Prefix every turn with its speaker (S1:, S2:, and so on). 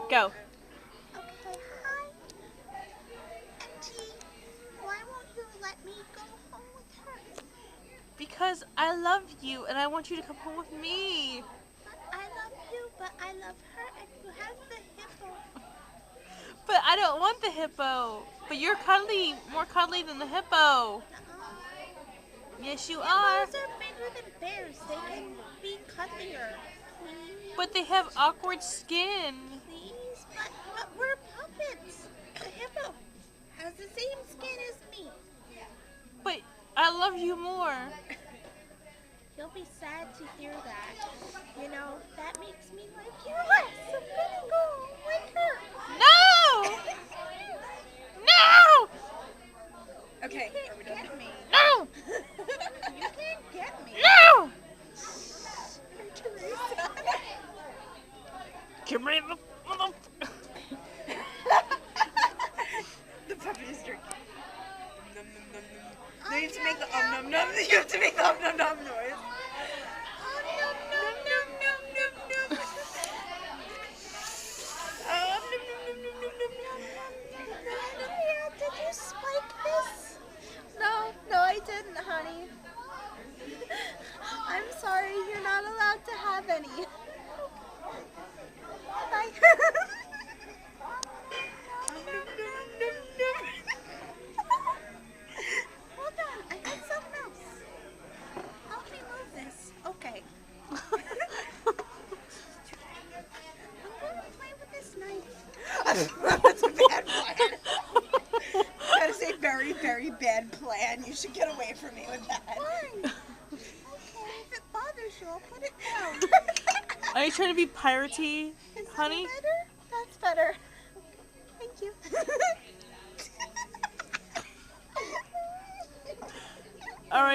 S1: Go.
S2: Okay, hi. Auntie, why won't you let me go home with her?
S1: Because I love you and I want you to come home with me.
S2: But I love you, but I love her, and you have the hippo.
S1: But I don't want the hippo. But you're cuddly, more cuddly than the hippo.
S2: Nuh-uh.
S1: Yes, you are.
S2: Hippos are bigger than bears. They can be cuddlier. Please.
S1: But they have awkward skin.
S2: Please, but we're puppets. The hippo has the same skin as me.
S1: But I love you more.
S2: You'll be sad to hear that. You know, that makes me like you less. I'm gonna go with her.
S1: No! No!
S3: Okay,
S2: You
S3: are we
S2: can't
S3: done?
S2: get me.
S1: No!
S2: You can't get me.
S1: No!
S2: Teresa.
S1: Come here, mother.
S3: The puppy is drinking. Num, num, num, num. No, you have to make the num num. You have to make the num num noise.
S2: Did you spike this? No, I didn't, honey. I'm sorry, you're not allowed to have any. Bye. Hold on, I got something else. Help me move this. Okay. I'm going to play with this knife.
S3: That's a bad plan. That is a very, very bad plan. You should get away from me with that.
S2: Fine. Okay, if it bothers you, I'll put it down.
S1: Are you trying to be piratey,
S2: Is
S1: honey?
S2: that better? That's better. Thank you.
S1: Alright,